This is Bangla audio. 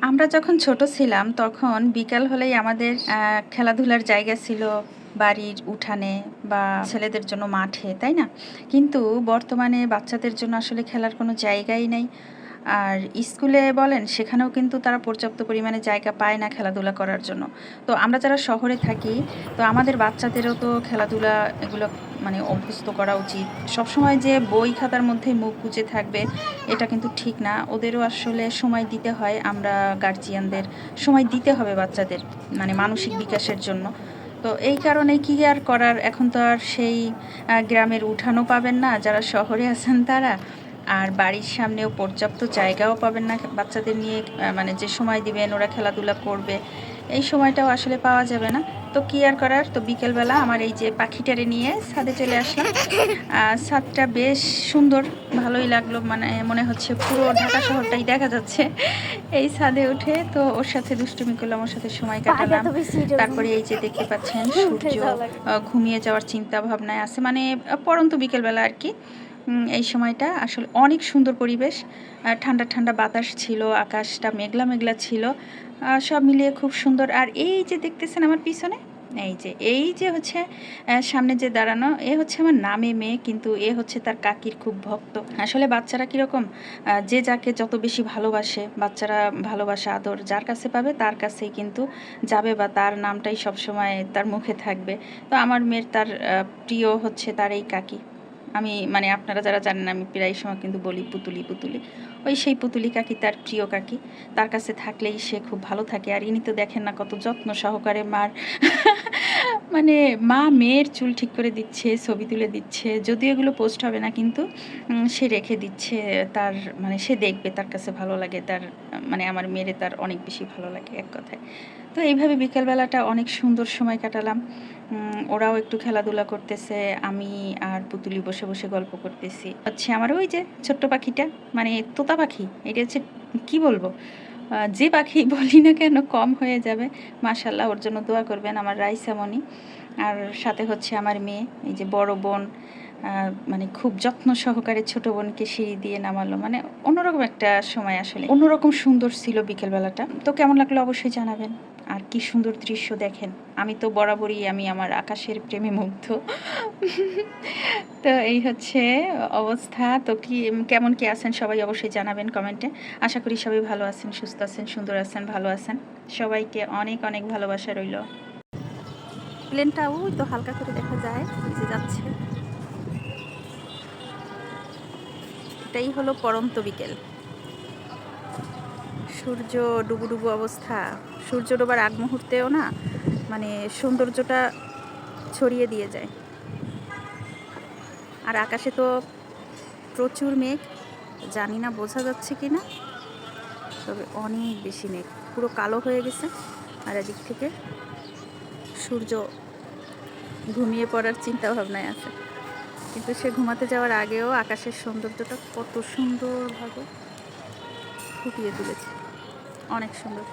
আমরা যখন ছোট ছিলাম তখন বিকাল হলেই আমাদের খেলাধুলার জায়গা ছিল বাড়ির উঠানে বা ছেলেদের জন্য মাঠে, তাই না? কিন্তু বর্তমানে বাচ্চাদের জন্য আসলে খেলার কোনো জায়গাই নেই। আর স্কুলে বলেন সেখানেও কিন্তু তারা পর্যাপ্ত পরিমাণে জায়গা পায় না খেলাধুলা করার জন্য। তো আমরা যারা শহরে থাকি, তো আমাদের বাচ্চাদেরও তো খেলাধুলা এগুলো মানে অভ্যস্ত করা উচিত। সবসময় যে বই খাতার মধ্যে মুখ গুজে থাকবে এটা কিন্তু ঠিক না। ওদেরও আসলে সময় দিতে হয়, আমরা গার্জিয়ানদের সময় দিতে হবে বাচ্চাদের মানে মানসিক বিকাশের জন্য। তো এই কারণে কি আর করার, এখন তো আর সেই গ্রামের উঠানও পাবেন না যারা শহরে আছেন তারা, আর বাড়ির সামনেও পর্যাপ্ত জায়গাও পাবেন না বাচ্চাদের নিয়ে মানে যে সময় দিবেন ওরা খেলাধুলা করবে এই সময়টাও আসলে পাওয়া যাবে না। তো কি আর করার, তো বিকেলবেলা আমার এই যে পাখিটারে নিয়ে ছাদে চলে আসলাম। ছাদটা বেশ সুন্দর, ভালোই লাগলো, মানে মনে হচ্ছে পুরো ঢাকা শহরটাই দেখা যাচ্ছে এই ছাদে উঠে। তো ওর সাথে দুষ্টুমি করলাম, ওর সাথে সময় কাটালাম। তারপরে এই যে দেখতে পাচ্ছেন সূর্য ঘুমিয়ে যাওয়ার চিন্তা ভাবনায় আছে, মানে পরন্ত বিকেলবেলা আর কি। এই সময়টা আসলে অনেক সুন্দর পরিবেশ, ঠান্ডা ঠান্ডা বাতাস ছিল, আকাশটা মেঘলা মেঘলা ছিল, সব মিলিয়ে খুব সুন্দর। আর এই যে দেখতেছেন আমার পিছনে, এই যে হচ্ছে সামনে যে দাঁড়ানো, এ হচ্ছে আমার নামে মেয়ে, কিন্তু এ হচ্ছে তার কাকির খুব ভক্ত। আসলে বাচ্চারা কীরকম, যে যাকে যত বেশি ভালোবাসে, বাচ্চারা ভালোবাসা আদর যার কাছে পাবে তার কাছেই কিন্তু যাবে, বা তার নামটাই সবসময় তার মুখে থাকবে। তো আমার মেয়ের তার প্রিয় হচ্ছে তার এই কাকি। আমি মানে আপনারা যারা জানেন আমি প্রায় সময় কিন্তু বলি পুতুলি পুতুলি, ওই সেই পুতুলি কাকি তার প্রিয় কাকি, তার কাছে থাকলেই সে খুব ভালো থাকে। আর ইনি তো দেখেন না কত যত্ন সহকারে মার মানে মা মেয়ের চুল ঠিক করে দিচ্ছে, ছবি তুলে দিচ্ছে, যদিও এগুলো পোস্ট হবে না, কিন্তু সে রেখে দিচ্ছে তার, মানে সে দেখবে, তার কাছে ভালো লাগে, তার মানে আমার মেয়েরে তার অনেক বেশি ভালো লাগে এক কথায়। তো এইভাবে বিকেলবেলাটা অনেক সুন্দর সময় কাটালাম। ওরাও একটু খেলাধুলা করতেছে, আমি আর পুতুলি বসে বসে গল্প করতেছি। হচ্ছে আমার ওই যে ছোট্ট পাখিটা, মানে তোতা পাখি, এটা হচ্ছে কি বলবো, যে পাখি বলি না কেন কম হয়ে যাবে। মাশাল্লাহ, ওর জন্য দোয়া করবেন আমার রাইসামণি। আর সাথে হচ্ছে আমার মেয়ে, এই যে বড় বোন, মানে খুব যত্ন সহকারে ছোট বোনকে সিঁড়ি দিয়ে নামালো, মানে অন্যরকম একটা সময়, আসলে অন্যরকম সুন্দর ছিল বিকেলবেলাটা। তো কেমন লাগলো অবশ্যই জানাবেন। আর কি সুন্দর দৃশ্য দেখেন, আমি তো বরাবরই আমি আমার আকাশের প্রেমে মুগ্ধ। তো এই হচ্ছে অবস্থা। তো কি কেমন কি আছেন সবাই অবশ্যই জানাবেন কমেন্টে। আশা করি সবাই ভালো আছেন, সুস্থ আছেন, সুন্দর আছেন, ভালো আছেন। সবাইকে অনেক অনেক ভালোবাসা রইল। প্লেনটা ওই তো হালকা করে দেখা যায়, যে যাচ্ছে। এটাই হলো পরন্ত বিকেল, সূর্য ডুবু ডুবু অবস্থা। সূর্য ডোবার আগ মুহূর্তেও না মানে সৌন্দর্যটা ছড়িয়ে দিয়ে যায়। আর আকাশে তো প্রচুর মেঘ, জানি না বোঝা যাচ্ছে কি না, তবে অনেক বেশি মেঘ, পুরো কালো হয়ে গেছে। আর এদিক থেকে সূর্য ঘুমিয়ে পড়ার চিন্তা ভাবনায় আছে, কিন্তু সে ঘুমাতে যাওয়ার আগেও আকাশের সৌন্দর্যটা কত সুন্দরভাবে ফুটিয়ে তুলেছে, অনেক সুন্দর।